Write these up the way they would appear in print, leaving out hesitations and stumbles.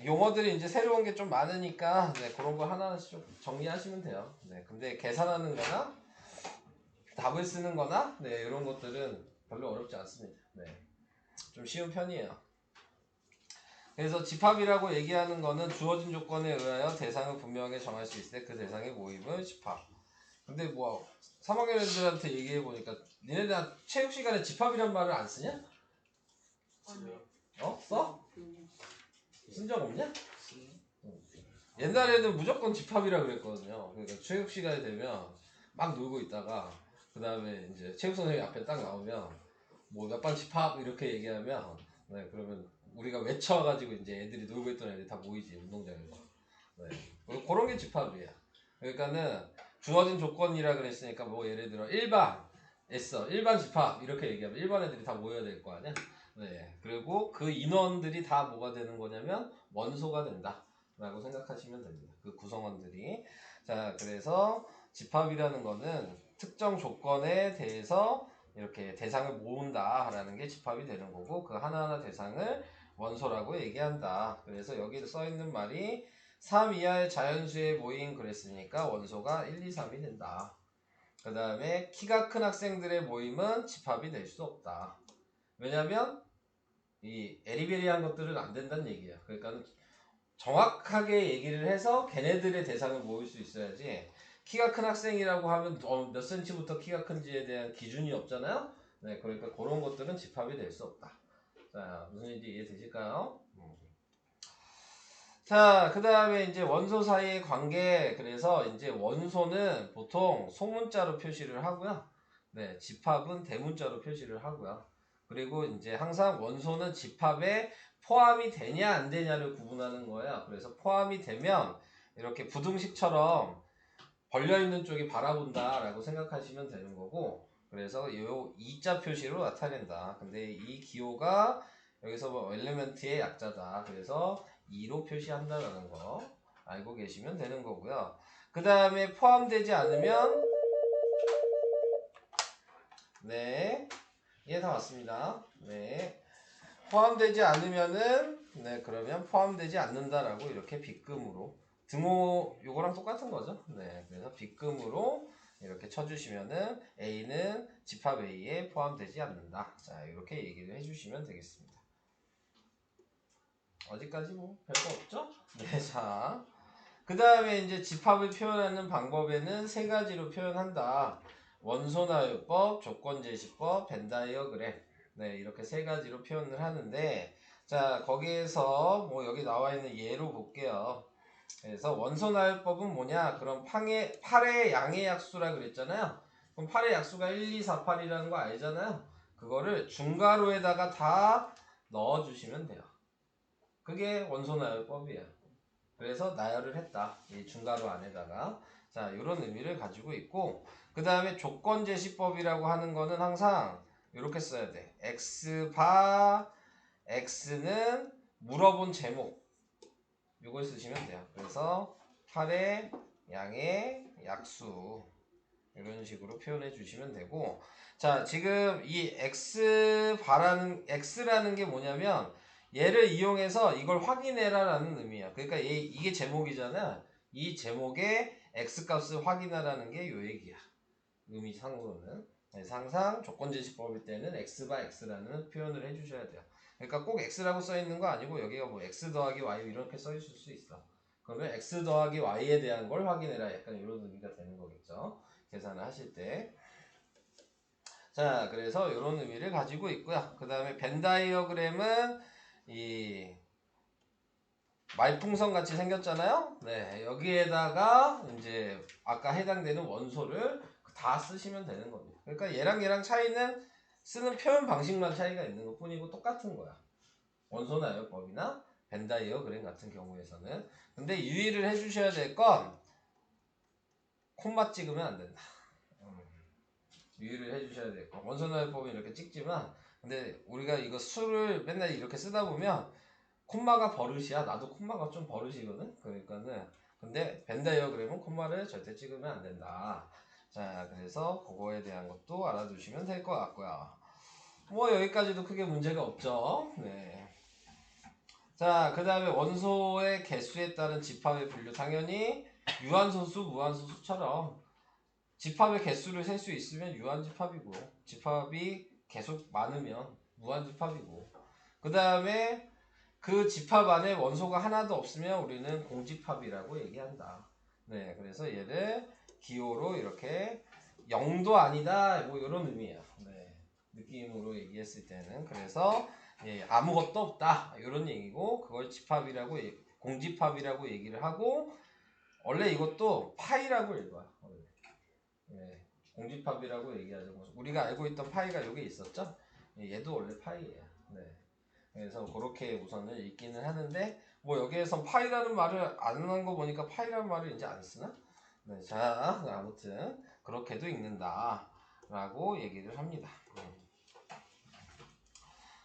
용어들이 이제 새로운 게 좀 많으니까 네, 그런 거 하나씩 좀 정리하시면 돼요. 네, 근데 계산하는 거나 답을 쓰는 거나 네, 이런 것들은 별로 어렵지 않습니다. 네, 좀 쉬운 편이에요. 그래서 집합이라고 얘기하는 거는 주어진 조건에 의하여 대상을 분명하게 정할 수 있을 때 그 대상의 모임을 집합. 근데 뭐 3학년 애들한테 얘기해 보니까 니네들 체육 시간에 집합이란 말을 안 쓰냐? 어? 써? 쓴 적 없냐? 옛날에는 무조건 집합이라 그랬거든요. 그러니까 체육 시간이 되면 막 놀고 있다가 그 다음에 이제 체육 선생님이 앞에 딱 나오면 뭐 몇 반 집합 이렇게 얘기하면 네, 그러면 우리가 외쳐가지고 이제 애들이 놀고 있던 애들이 다 모이지 운동장에서. 네. 그런 게 집합이야. 그러니까는 주어진 조건이라 그랬으니까 뭐 예를 들어 1반 했어. 1반 집합 이렇게 얘기하면 1반 애들이 다 모여야 될 거 아니야? 네. 그리고 그 인원들이 다 뭐가 되는 거냐면 원소가 된다. 라고 생각하시면 됩니다. 그 구성원들이. 자, 그래서 집합이라는 거는 특정 조건에 대해서 이렇게 대상을 모은다라는 게 집합이 되는 거고 그 하나하나 대상을 원소라고 얘기한다. 그래서 여기 써 있는 말이 3 이하의 자연수에 모인 그랬으니까 원소가 1, 2, 3이 된다. 그 다음에 키가 큰 학생들의 모임은 집합이 될 수 없다. 왜냐면 이 에리베리한 것들은 안 된다는 얘기야. 그러니까 정확하게 얘기를 해서 걔네들의 대상을 모을 수 있어야지 키가 큰 학생이라고 하면 몇 센치부터 키가 큰지에 대한 기준이 없잖아요. 네, 그러니까 그런 것들은 집합이 될 수 없다. 자, 무슨 얘기인지 이해되실까요? 자, 그 다음에 이제 원소 사이의 관계. 그래서 이제 원소는 보통 소문자로 표시를 하고요. 네, 집합은 대문자로 표시를 하고요. 그리고 이제 항상 원소는 집합에 포함이 되냐 안 되냐를 구분하는 거예요. 그래서 포함이 되면 이렇게 부등식처럼 벌려있는 쪽이 바라본다라고 생각하시면 되는 거고, 그래서 요 이자 표시로 나타낸다. 근데 이 기호가 여기서 뭐 엘리멘트의 약자다. 그래서 2로 표시한다라는 거 알고 계시면 되는 거고요. 그 다음에 포함되지 않으면 네, 예, 다 맞습니다. 네, 포함되지 않으면은 네, 그러면 포함되지 않는다라고 이렇게 빗금으로 등호 요거랑 똑같은 거죠. 네, 그래서 빗금으로 이렇게 쳐주시면은 A는 집합 A에 포함되지 않는다. 자, 이렇게 얘기를 해주시면 되겠습니다. 어디까지 뭐 별거 없죠? 네, 자, 그 다음에 이제 집합을 표현하는 방법에는 세 가지로 표현한다. 원소나요법, 조건제시법, 벤다이어그램. 네, 이렇게 세 가지로 표현을 하는데, 자, 거기에서 뭐 여기 나와 있는 예로 볼게요. 그래서 원소나요법은 뭐냐? 그럼 8의 양의 약수라 그랬잖아요. 그럼 8의 약수가 1, 2, 4, 8이라는 거 알잖아요. 그거를 중괄호에다가 다 넣어주시면 돼요. 그게 원소나요법이에요. 그래서 나열을 했다. 이 중괄호 안에다가. 자, 이런 의미를 가지고 있고, 그 다음에 조건제시법이라고 하는 거는 항상 이렇게 써야 돼. x바 x는 물어본 제목. 이걸 쓰시면 돼요. 그래서 8의 양의 약수. 이런 식으로 표현해 주시면 되고, 자, 지금 이 x라는 게 뭐냐면 얘를 이용해서 이걸 확인해라라는 의미야. 그러니까 이게 제목이잖아. 이 제목에 x 값을 확인하라는 게 요 얘기야. 의미상으로는. 그래서 항상 조건제시법일 때는 x바 x라는 표현을 해주셔야 돼요. 그러니까 꼭 x라고 써 있는 거 아니고 여기가 뭐 x 더하기 y 이렇게 써 있을 수 있어. 그러면 x 더하기 y에 대한 걸 확인해라. 약간 이런 의미가 되는 거겠죠. 계산을 하실 때. 자, 그래서 이런 의미를 가지고 있고요. 그 다음에 벤 다이어그램은 이 말풍선 같이 생겼잖아요. 네, 여기에다가 이제 아까 해당되는 원소를 다 쓰시면 되는 겁니다. 그러니까 얘랑 차이는 쓰는 표현 방식만 차이가 있는 것 뿐이고 똑같은 거야. 원소나요법이나 벤 다이어그램 같은 경우에서는. 근데 유의를 해주셔야 될 건 콤마 찍으면 안 된다. 유의를 해주셔야 될 거. 원소나요법은 이렇게 찍지만, 근데 우리가 이거 수를 맨날 이렇게 쓰다 보면 콤마가 버릇이야. 나도 콤마가 좀 버릇이거든. 그러니까는 근데 벤 다이어그램은 콤마를 절대 찍으면 안 된다. 자, 그래서 그거에 대한 것도 알아두시면 될 것 같고요. 뭐 여기까지도 크게 문제가 없죠. 네. 자, 그 다음에 원소의 개수에 따른 집합의 분류. 당연히 유한소수, 무한소수처럼 집합의 개수를 셀 수 있으면 유한집합이고, 집합이 계속 많으면 무한집합이고, 그 다음에 그 집합 안에 원소가 하나도 없으면 우리는 공집합이라고 얘기한다. 네, 그래서 얘를 기호로 이렇게 0도 아니다, 뭐 이런 의미예요. 네, 느낌으로 얘기했을 때는. 그래서 예, 아무것도 없다 이런 얘기고, 그걸 집합이라고 공집합이라고 얘기를 하고, 원래 이것도 파이라고 읽어요. 네, 공집합이라고 얘기하죠. 우리가 알고 있던 파이가 여기 있었죠? 얘도 원래 파이예요. 네. 그래서 그렇게 우선은 읽기는 하는데, 뭐 여기에선 파이라는 말을 안 한 거 보니까 파이라는 말을 이제 안 쓰나? 네, 자, 아무튼 그렇게도 읽는다 라고 얘기를 합니다.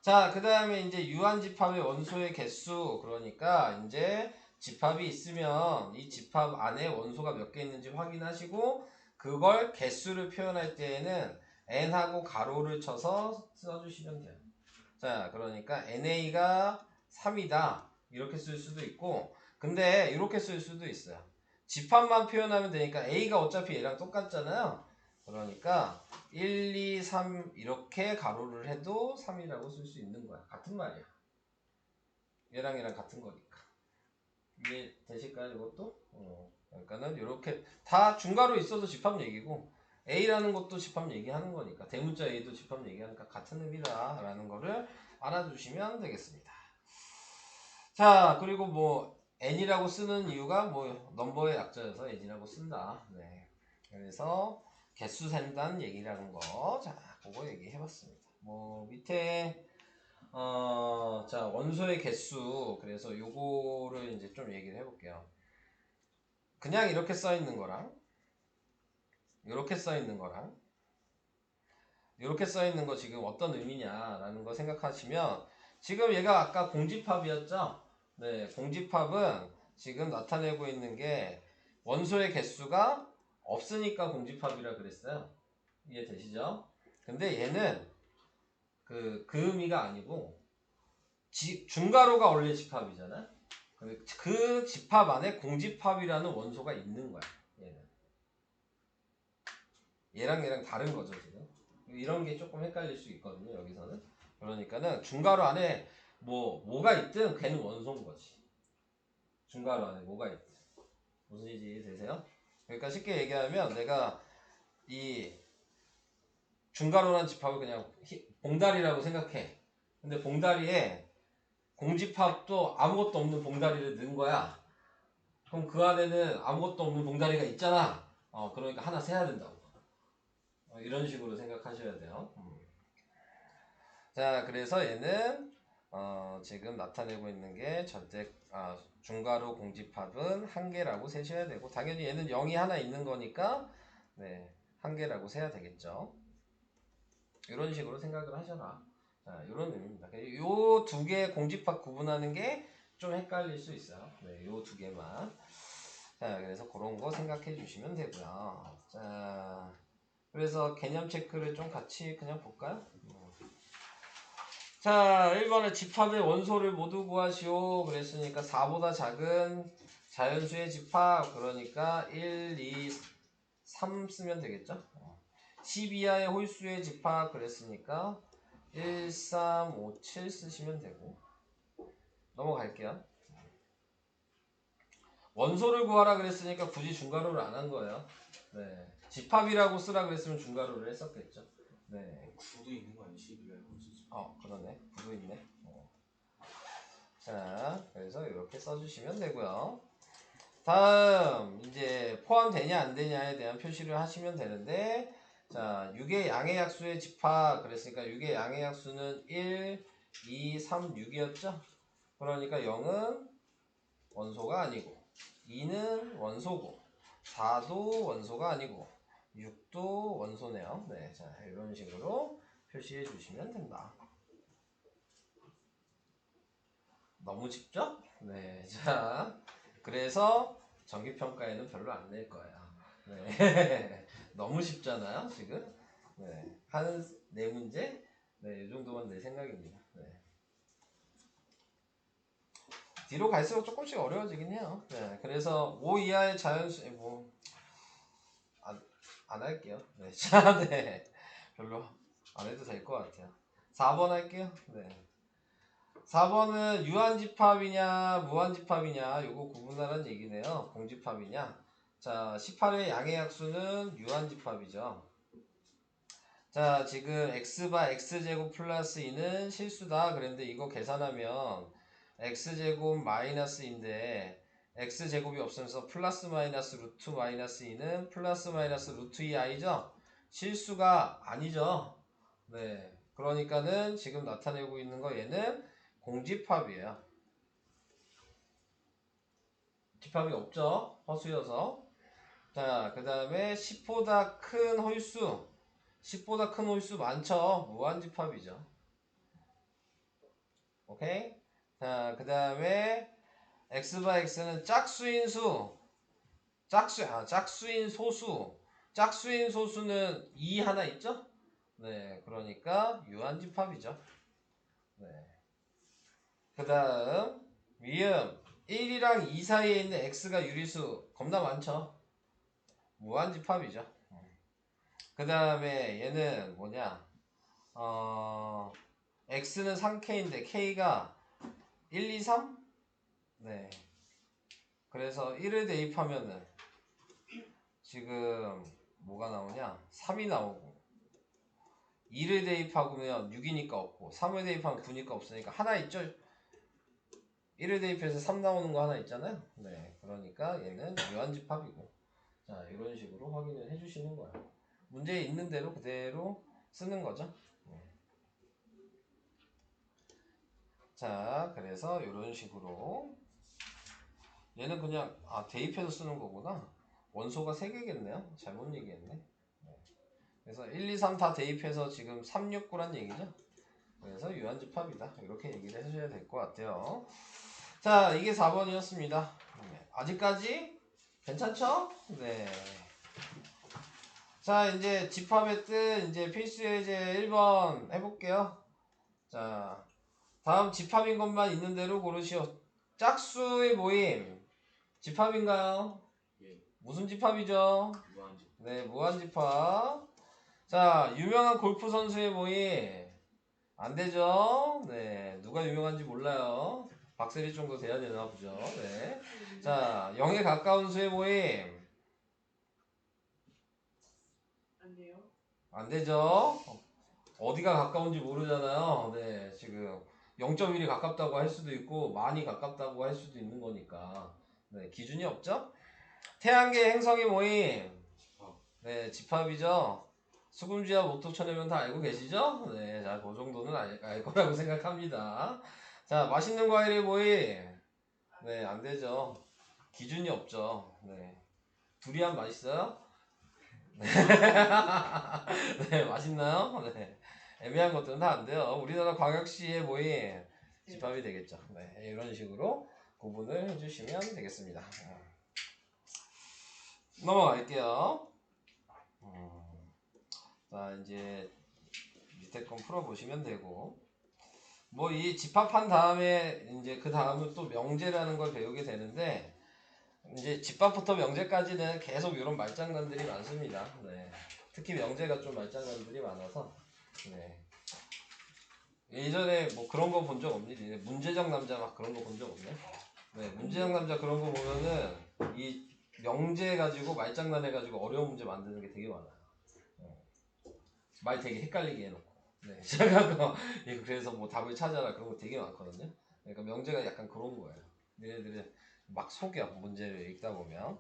자, 그 다음에 이제 유한집합의 원소의 개수, 그러니까 이제 집합이 있으면 이 집합 안에 원소가 몇 개 있는지 확인하시고, 그걸 개수를 표현할 때에는 n하고 가로를 쳐서 써주시면 돼요. 자, 그러니까 NA가 3이다 이렇게 쓸 수도 있고, 근데 이렇게 쓸 수도 있어요. 집합만 표현하면 되니까 A가 어차피 얘랑 똑같잖아요. 그러니까 1, 2, 3 이렇게 가로를 해도 3이라고 쓸 수 있는 거야. 같은 말이야. 얘랑 같은 거니까. 이해 되실까요, 이것도? 그러니까는 이렇게 다 중괄호 있어도 집합 얘기고, A라는 것도 집합 얘기하는 거니까, 대문자 A도 집합 얘기하니까 같은 의미다라는 거를 알아두시면 되겠습니다. 자, 그리고 뭐 n이라고 쓰는 이유가 뭐 넘버의 약자여서 n이라고 쓴다. 네. 그래서 개수 센다는 얘기라는 거, 자, 그거 얘기해봤습니다. 뭐 밑에 자, 원소의 개수, 그래서 요거를 이제 좀 얘기를 해볼게요. 그냥 이렇게 써 있는 거랑 이렇게 써 있는 거랑 이렇게 써 있는 거 지금 어떤 의미냐라는 거 생각하시면, 지금 얘가 아까 공집합이었죠? 네, 공집합은 지금 나타내고 있는 게 원소의 개수가 없으니까 공집합이라 그랬어요. 이해되시죠? 근데 얘는 그 의미가 아니고, 중괄호가 원래 집합이잖아? 그 집합 안에 공집합이라는 원소가 있는 거야. 얘는. 얘랑 다른 거죠, 지금. 이런 게 조금 헷갈릴 수 있거든요, 여기서는. 그러니까는 중괄호 안에 뭐가 있든 걔는 원소인 거지. 중괄호 안에 뭐가 있든. 무슨 얘기 되세요? 그러니까 쉽게 얘기하면, 내가 이 중괄호라는 집합을 그냥 봉다리라고 생각해. 근데 봉다리에 공집합도 아무것도 없는 봉다리를 넣은 거야. 그럼 그 안에는 아무것도 없는 봉다리가 있잖아. 그러니까 하나 세야 된다고. 이런 식으로 생각하셔야 돼요. 자, 그래서 얘는 지금 나타내고 있는 게 중괄호 공집합은 한 개라고 세셔야 되고, 당연히 얘는 0이 하나 있는 거니까 네, 한 개라고 세야 되겠죠. 이런 식으로 생각을 하셔라. 자, 이런 의미입니다. 요 두 개 공집합 구분하는 게 좀 헷갈릴 수 있어요. 네, 요 두 개만. 자, 그래서 그런 거 생각해 주시면 되고요. 자, 그래서 개념 체크를 좀 같이 그냥 볼까요? 자, 1번에 집합의 원소를 모두 구하시오 그랬으니까 4보다 작은 자연수의 집합, 그러니까 1, 2, 3 쓰면 되겠죠? 10 이하의 홀수의 집합 그랬으니까 1, 3, 5, 7 쓰시면 되고, 넘어갈게요. 원소를 구하라 그랬으니까 굳이 중괄호를 안 한 거예요. 네. 집합이라고 쓰라 그랬으면 중괄호를 했었겠죠. 네. 구도 있는 거 아니야? 11에 그러네. 구도 있네. 자, 그래서 이렇게 써주시면 되고요. 다음 이제 포함되냐 안 되냐에 대한 표시를 하시면 되는데, 자, 6의 양의 약수의 집합 그랬으니까 6의 양의 약수는 1, 2, 3, 6이었죠? 그러니까 0은 원소가 아니고, 2는 원소고, 4도 원소가 아니고, 6도 원소네요. 네, 자, 이런 식으로 표시해 주시면 된다. 너무 쉽죠? 네, 자, 그래서 정기평가에는 별로 안 낼 거예요. 네, 너무 쉽잖아요, 지금. 네, 한 네 문제, 네, 이 정도만 내 생각입니다. 네. 뒤로 갈수록 조금씩 어려워지긴 해요. 네, 그래서 5 이하의 자연수 뭐 안 할게요. 네, 자, 네, 별로 안 해도 될 것 같아요. 4번 할게요. 네, 4번은 유한집합이냐 무한집합이냐 요거 구분하라는 얘기네요. 공집합이냐. 자, 18의 양의 약수는 유한집합이죠. 자, 지금 x바 x제곱 플러스 2는 실수다 그랬는데 이거 계산하면 x제곱 마이너스 2인데 x제곱이 없으면서 플러스 마이너스 루트 마이너스 2는 플러스 마이너스 루트 2i죠? 실수가 아니죠? 네, 그러니까는 지금 나타내고 있는 거 얘는 공집합이에요. 집합이 없죠? 허수여서. 자, 그 다음에 10보다 큰 홀수 10보다 큰 홀수 많죠? 무한집합이죠. 오케이? 자, 그 다음에 x바 x는 짝수인 수 짝수인 소수 짝수인 소수는 2 하나 있죠? 네, 그러니까 유한집합이죠. 네. 그 다음 위음 1이랑 2 사이에 있는 x가 유리수 겁나 많죠? 무한집합이죠. 그 다음에 얘는 뭐냐 x는 3k인데 k가 1, 2, 3? 네. 그래서 1을 대입하면은 지금 뭐가 나오냐? 3이 나오고 2를 대입하면 6이니까 없고 3을 대입하면 9니까 없으니까 하나 있죠? 1을 대입해서 3 나오는 거 하나 있잖아요? 네. 그러니까 얘는 유한집합이고 자, 이런 식으로 확인을 해주시는 거예요. 문제에 있는 대로 그대로 쓰는 거죠. 자, 그래서 이런 식으로 얘는 그냥 대입해서 쓰는 거구나. 원소가 3개겠네요. 잘못 얘기했네. 그래서 1, 2, 3 다 대입해서 지금 3, 6, 9란 얘기죠. 그래서 유한집합이다. 이렇게 얘기를 해줘야 될 것 같아요. 자, 이게 4번이었습니다. 아직까지 괜찮죠? 네. 자, 이제 집합의 뜻, 이제 필수 예제 1번 해볼게요. 자, 다음 집합인 것만 있는 대로 고르시오. 짝수의 모임. 집합인가요? 예. 무슨 집합이죠? 무한집. 네, 무한집합. 자, 유명한 골프 선수의 모임. 안 되죠? 네, 누가 유명한지 몰라요. 박세리 정도 돼야 되나 보죠. 네. 자, 0에 가까운 수의 모임. 안 돼요? 안 되죠? 어디가 가까운지 모르잖아요. 네, 지금 0.1이 가깝다고 할 수도 있고 많이 가깝다고 할 수도 있는 거니까. 네, 기준이 없죠? 태양계 행성의 모임. 네, 집합이죠. 수금지와 목토천해면 다 알고 계시죠? 네, 자, 그 정도는 알 거라고 생각합니다. 자, 맛있는 과일의 모임. 네, 안 되죠. 기준이 없죠. 네. 두리안 맛있어요? 네. 네, 맛있나요? 네. 애매한 것들은 다 안 돼요. 우리나라 광역시의 모임 집합이 되겠죠. 네, 이런 식으로 구분을 해주시면 되겠습니다. 넘어갈게요. 자, 이제 밑에 건 풀어보시면 되고, 뭐 이 집합한 다음에 이제 그 다음은 또 명제라는 걸 배우게 되는데, 이제 집합부터 명제까지는 계속 이런 말장난들이 많습니다. 네. 특히 명제가 좀 말장난들이 많아서, 네. 예전에 뭐 그런 거 본 적 없니? 문제적 남자 막 그런 거 본 적 없네? 네, 문제적 남자 그런 거 보면은 이 명제 가지고 말장난 해가지고 어려운 문제 만드는 게 되게 많아요. 말 되게 헷갈리게 해놓고. 네. 제가 그래서 뭐 답을 찾아라 그런 거 되게 많거든요. 그러니까 명제가 약간 그런 거예요. 얘네들이 막 속여 문제를 읽다 보면.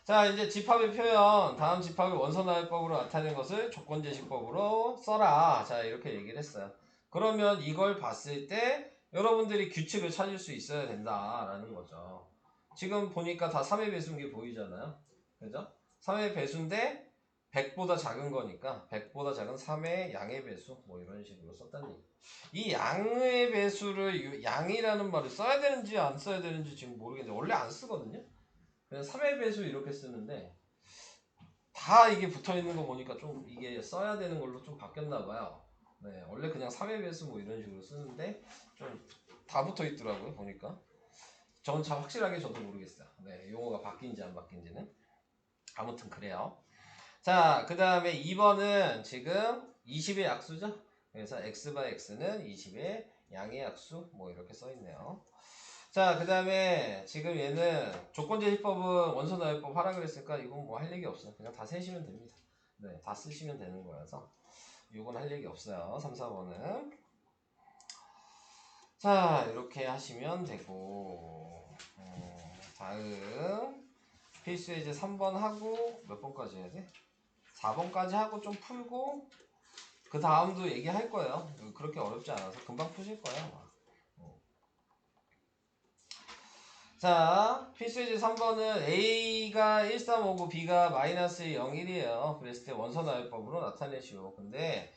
자, 이제 집합의 표현. 다음 집합의 원소나열법으로 나타낸 것을 조건제시법으로 써라. 자, 이렇게 얘기를 했어요. 그러면 이걸 봤을 때 여러분들이 규칙을 찾을 수 있어야 된다라는 거죠. 지금 보니까 다 3의 배수인 게 보이잖아요. 그죠? 3의 배수인데 100보다 작은 거니까 100보다 작은 3의 양의 배수 뭐 이런 식으로 썼다는 얘기. 이 양의 배수를 양이라는 말을 써야 되는지 안 써야 되는지 지금 모르겠는데 원래 안 쓰거든요. 그냥 3의 배수 이렇게 쓰는데 다 이게 붙어있는 거 보니까 좀 이게 써야 되는 걸로 좀 바뀌었나 봐요. 네, 원래 그냥 3의 배수 뭐 이런 식으로 쓰는데 좀 다 붙어있더라고요 보니까. 저건 참 확실하게 저도 모르겠어요. 네, 용어가 바뀐지 안 바뀐지는. 아무튼 그래요. 자, 그 다음에 2번은 지금 20의 약수죠? 그래서 x/x는 20의 양의 약수 뭐 이렇게 써있네요. 자, 그 다음에 지금 얘는 조건제시법은 원소나열법 하라 그랬으니까 이건 뭐 할 얘기 없어요. 그냥 다 세시면 됩니다. 네, 다 쓰시면 되는 거여서 이건 할 얘기 없어요. 3, 4번은. 자, 이렇게 하시면 되고 다음 필수에 이제 3번 하고 몇 번까지 해야 돼? 4번까지 하고 좀 풀고 그 다음도 얘기할 거예요. 그렇게 어렵지 않아서 금방 푸실 거예요. 아마. 자, 필수예제 3번은 A가 1359, B가 마이너스 0, 1이에요. 그랬을 때 원소나열법으로 나타내시오. 근데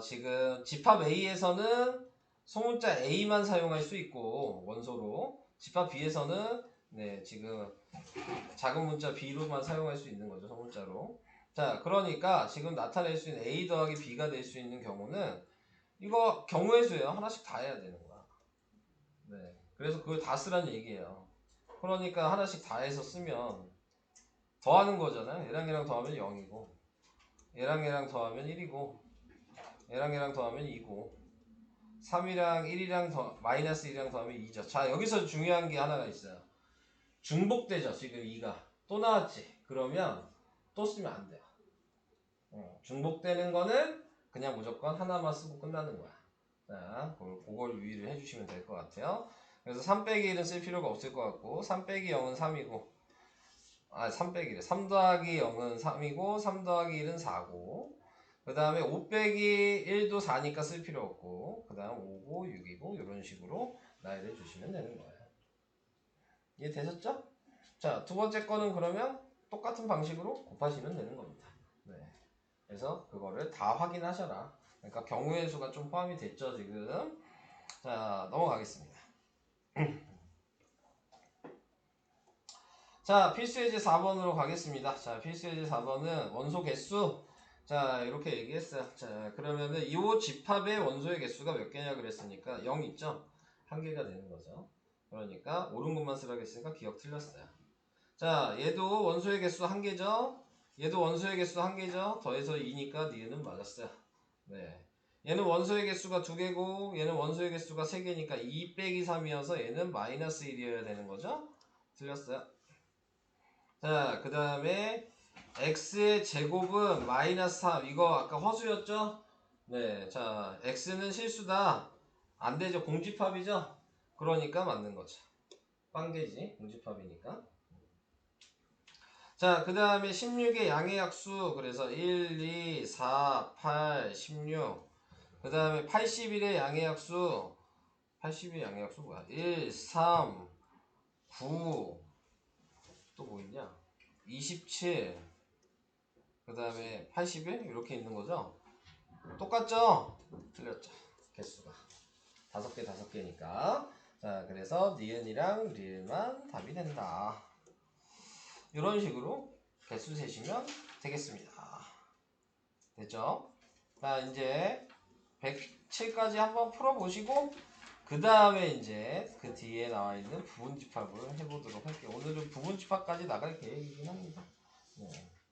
지금 집합 A에서는 소문자 A만 사용할 수 있고 원소로 집합 B에서는 네, 지금 작은 문자 B로만 사용할 수 있는 거죠. 소문자로. 자, 그러니까 지금 나타낼 수 있는 A 더하기 B가 될 수 있는 경우는 이거 경우의 수예요. 하나씩 다 해야 되는 거야. 네. 그래서 그걸 다 쓰란 얘기예요. 그러니까 하나씩 다 해서 쓰면 더하는 거잖아요. 얘랑 얘랑 더하면 0이고 얘랑 얘랑 더하면 1이고 얘랑 얘랑 더하면 2고 3이랑 1이랑 마이너스 1이랑 더하면 2죠. 자, 여기서 중요한 게 하나가 있어요. 중복되죠. 지금 2가 또 나왔지. 그러면 또 쓰면 안 돼요. 중복되는 거는 그냥 무조건 하나만 쓰고 끝나는 거야. 자, 그걸 유의를 해주시면 될 것 같아요. 그래서 3 빼기 1은 쓸 필요가 없을 것 같고 3 빼기 0은 3이고 3 빼기 1, 3 더하기 0은 3이고 3 더하기 1은 4고 그 다음에 5 빼기 1도 4니까 쓸 필요 없고 그 다음 5고 6이고 이런 식으로 나열해 주시면 되는 거예요. 이해되셨죠? 자, 두 번째 거는 그러면 똑같은 방식으로 곱하시면 되는 겁니다. 네. 그래서 그거를 다 확인하셔라. 그러니까 경우의 수가 좀 포함이 됐죠, 지금. 자, 넘어가겠습니다. 자, 필수예제 4번으로 가겠습니다. 자, 필수예제 4번은 원소 개수. 자, 이렇게 얘기했어요. 자, 그러면은 이 집합의 원소의 개수가 몇 개냐 그랬으니까 0 있죠? 한 개가 되는 거죠. 그러니까 옳은 것만 쓰라고 했으니까 기억 틀렸어요. 자, 얘도 원소의 개수 한 개죠? 얘도 원소의 개수 한 개죠? 더해서 2니까 니은은 맞았어요. 네. 얘는 원소의 개수가 2개고 얘는 원소의 개수가 3개니까 2 빼기 3이어서 얘는 마이너스 1이어야 되는 거죠? 틀렸어요. 자, 그 다음에 x의 제곱은 마이너스 3. 이거 아까 허수였죠? 네, 자, x는 실수다. 안 되죠. 공집합이죠? 그러니까 맞는 거죠. 빵개지. 공집합이니까. 자, 그 다음에 16의 양의 약수. 그래서 1, 2, 4, 8, 16. 그 다음에 81의 양의 약수. 80의 양의 약수 뭐야? 1, 3, 9. 또 뭐 있냐? 27. 그 다음에 81 이렇게 있는 거죠. 똑같죠? 틀렸죠. 개수가 5개 5개니까. 자, 그래서 니은이랑 리을만 답이 된다. 이런 식으로 개수 세시면 되겠습니다. 됐죠? 자, 이제 107까지 한번 풀어보시고 그 다음에 이제 그 뒤에 나와 있는 부분집합을 해보도록 할게요. 오늘은 부분집합까지 나갈 계획이긴 합니다. 네.